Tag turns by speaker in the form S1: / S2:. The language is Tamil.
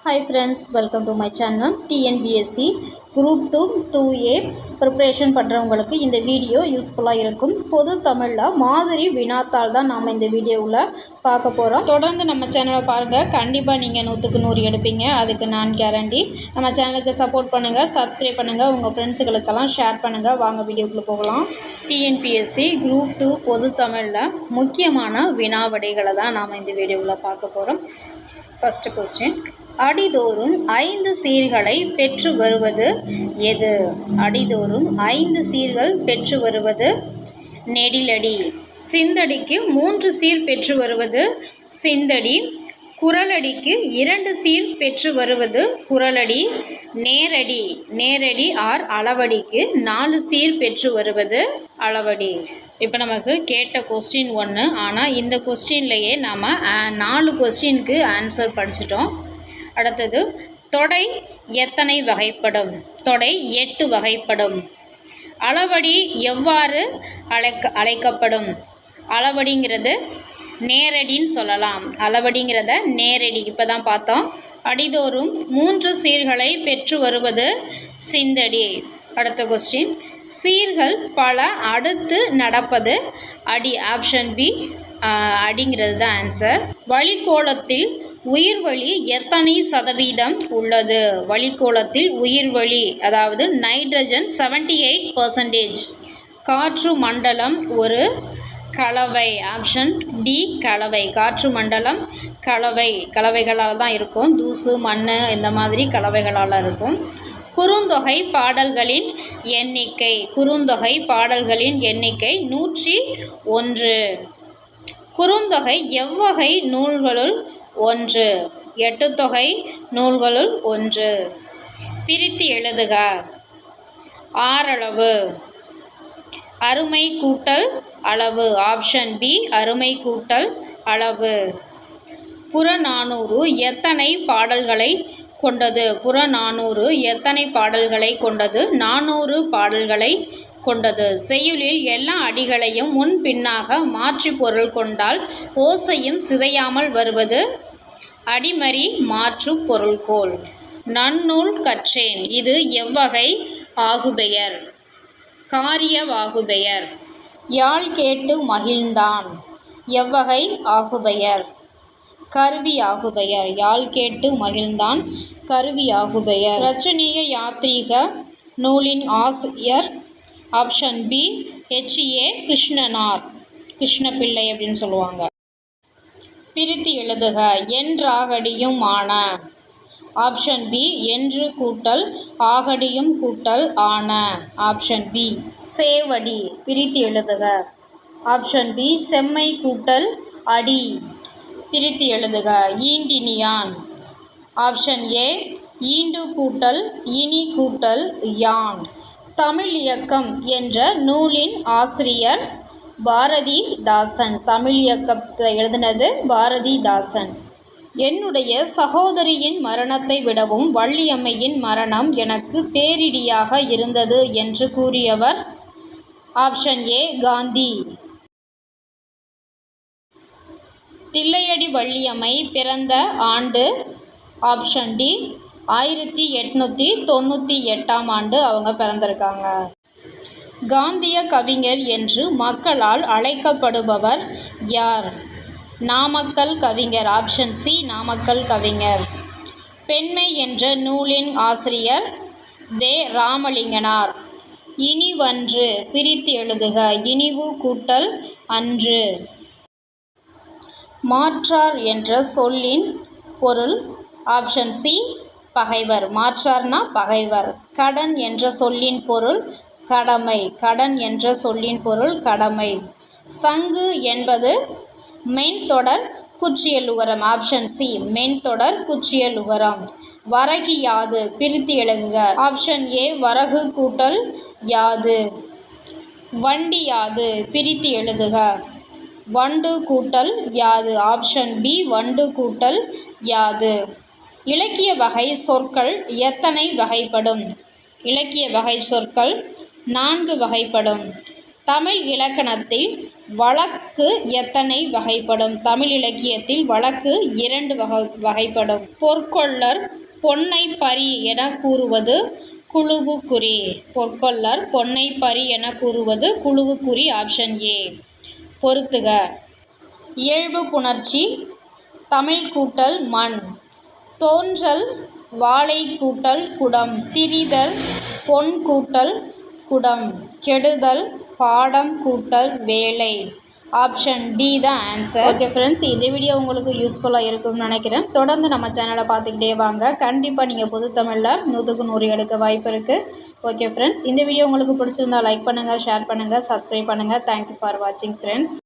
S1: Hi friends, welcome to my channel TNBSC Group 2 2A preparation பண்ணுறவங்களுக்கு இந்த வீடியோ யூஸ்ஃபுல்லாக இருக்கும். பொது தமிழில் மாதிரி வினாத்தாள் தான் நாம் இந்த வீடியோவில் பார்க்க போகிறோம். தொடர்ந்து நம்ம சேனலை பாருங்கள், கண்டிப்பாக நீங்கள் 100க்கு 100 எடுப்பீங்க, அதுக்கு நான் கேரண்டி. நம்ம சேனலுக்கு சப்போர்ட் பண்ணுங்கள், சப்ஸ்கிரைப் பண்ணுங்கள், உங்கள் ஃப்ரெண்ட்ஸுகளுக்கெல்லாம் ஷேர் பண்ணுங்கள். வாங்க வீடியோக்குள்ளே போகலாம். டிஎன்பிஎஸ்சி குரூப் 2 பொது தமிழில் முக்கியமான வினாவிடைகளை தான் நாம் இந்த வீடியோவில் பார்க்க போகிறோம். ஃபஸ்ட்டு கொஸ்டின், அடிதோறும் 5 சீர்களை பெற்று வருவது எது? அடிதோறும் 5 சீர்கள் பெற்று வருவது நெடிலடி. சிந்தடிக்கு 3 சீர் பெற்று வருவது சிந்தடி. குறளடிக்கு 2 சீர் பெற்று வருவது குறளடி. நேரடி ஆர் அளவடிக்கு 4 சீர் பெற்று வருவது அளவடி. இப்போ நமக்கு கேட்ட கொஸ்டின் 1, ஆனால் இந்த கொஸ்டின்லையே நாம் 4 கொஸ்டினுக்கு ஆன்சர் படிச்சிட்டோம். அடுத்தது, தொடை எத்தனை வகைப்படும்? தொடை 8 வகைப்படும். அளவடி எவ்வாறு அழைக்கப்படும்? அளவடிங்கிறது நேரடின்னு சொல்லலாம். அளவடிங்கிறத நேரடி இப்போ தான் பார்த்தோம். அடிதோறும் 3 சீர்களை பெற்று வருவது சிந்தடி. அடுத்த கொஸ்டின், சீர்கள் பல அடுத்து நடப்பது அடி. ஆப்ஷன் பி அடிங்கிறது தான் ஆன்சர். வளிக்கோளத்தில் உயிர்வளி எத்தனை சதவீதம் உள்ளது? வளிக்கோளத்தில் உயிர்வளி அதாவது நைட்ரஜன் 78%. காற்று மண்டலம் ஒரு கலவை. ஆப்ஷன் டி கலவை. காற்று மண்டலம் கலவைகளால் தான் இருக்கும். தூசு, மண் இந்த மாதிரி கலவைகளால் இருக்கும். குறுந்தொகை பாடல்களின் எண்ணிக்கை. குறுந்தொகை பாடல்களின் எண்ணிக்கை 101. குறுந்தொகை எவ்வகை நூல்களுள் ஒன்று? 8 தொகை நூல்களுள் ஒன்று. பிரித்து எழுதுக. ஆறளவு. அருமை கூட்டல் அளவு. ஆப்ஷன் பி அருமை கூட்டல் அளவு. புறநானூறு எத்தனை பாடல்களை கொண்டது? புறநானூறு எத்தனை பாடல்களை கொண்டது? 400 பாடல்களை கொண்டது. செய்யுளில் எல்லா அடிகளையும் முன் பின்னாக மாற்றி பொருள் கொண்டால் ஓசையும் சிதையாமல் வருவது அடிமறி மாற்று பொருள்கோள். நன்னூல் கற்றேன் இது எவ்வகை ஆகுபெயர்? காரிய ஆகுபெயர். யாழ் கேட்டு மகிழ்ந்தான் எவ்வகை ஆகுபெயர்? கருவி ஆகுபெயர். யாழ் கேட்டு மகிழ்ந்தான் கருவி ஆகுபெயர். இரட்சணிய யாத்ரீக நூலின் ஆசிரியர்? Option B H.A. Krishnanar. Krishnapillai அப்படின்னு சொல்லுவாங்க. பிரித்து எழுதுக. என்றாகடியும் ஆன. ஆப்ஷன் பி என்று கூட்டல் ஆகடியும் கூட்டல் ஆன. ஆப்ஷன் பி சேவடி. பிரித்து எழுதுக. ஆப்ஷன் பி செம்மை கூட்டல் அடி. பிரித்து எழுதுக. ஈண்டினியான். ஆப்ஷன் ஏ ஈண்டு கூட்டல் இனி கூட்டல் யான். தமிழ் இயக்கம் என்ற நூலின் ஆசிரியர் பாரதிதாசன். தமிழ் இயக்கத்தை எழுதினது பாரதிதாசன். என்னுடைய சகோதரியின் மரணத்தை விடவும் வள்ளியம்மையின் மரணம் எனக்கு பேரிடியாக இருந்தது என்று கூறியவர்? Option A Gandhi. தில்லையடி வள்ளியம்மை பிறந்த ஆண்டு? ஆப்ஷன் டி 1898ஆம் ஆண்டு அவங்க பிறந்திருக்காங்க. காந்திய கவிஞர் என்று மக்களால் அழைக்கப்படுபவர் யார்? நாமக்கல் கவிஞர். ஆப்ஷன் சி நாமக்கல் கவிஞர். பெண்மை என்ற நூலின் ஆசிரியர் வே. ராமலிங்கனார். இனிவன்று. பிரித்து எழுதுக. இனிவு கூட்டல் அன்று. மாற்றார் என்ற சொல்லின் பொருள்? ஆப்ஷன் சி பகைவர். மாற்றார்னா பகைவர். கடன் என்ற சொல்லின் பொருள் கடமை. கடன் என்ற சொல்லின் பொருள் கடமை. சங்கு என்பது மென்தொடர் குற்றியலுகரம். ஆப்ஷன் சி மென்தொடர் குற்றியலுகரம். வரகு யாது? பிரித்து எழுதுக. ஆப்ஷன் ஏ வரகு கூட்டல் யாது. வண்டி யாது? பிரித்து எழுதுக. வண்டு கூட்டல் யாது. ஆப்ஷன் பி வண்டு கூட்டல் யாது. இலக்கிய வகை சொற்கள் எத்தனை வகைப்படும்? இலக்கிய வகை சொற்கள் 4 வகைப்படும். தமிழ் இலக்கணத்தில் வழக்கு எத்தனை வகைப்படும்? தமிழ் இலக்கியத்தில் வழக்கு 2 வகைப்படும். பொற்கொல்லர் பொன்னை பறி என கூறுவது குழுவுக்குறி. பொற்கொல்லர் பொன்னை பறி என கூறுவது குழுவுக்குறி. Option A. பொறுத்துக. இயல்பு புணர்ச்சி தமிழ் கூட்டல் மண். தோன்றல் வாளை கூட்டல் குடம். திரிதல் பொன் கூட்டல் குடம். கெடுதல் பாடம் கூட்டல் வேலை. ஆப்ஷன் டி தான் ஆன்சர். ஓகே ஃப்ரெண்ட்ஸ், இந்த வீடியோ உங்களுக்கு யூஸ்ஃபுல்லாக இருக்கும்னு நினைக்கிறேன். தொடர்ந்து நம்ம சேனலை பார்த்துக்கிட்டே வாங்க. கண்டிப்பாக நீங்கள் பொது தமிழில் 100க்கு 100 எடுக்க வாய்ப்பு இருக்குது. ஓகே ஃப்ரெண்ட்ஸ், இந்த வீடியோ உங்களுக்கு பிடிச்சிருந்தா லைக் பண்ணுங்கள், ஷேர் பண்ணுங்கள், சப்ஸ்கிரைப் பண்ணுங்கள். தேங்க்யூ ஃபார் வாட்சிங் ஃப்ரெண்ட்ஸ்.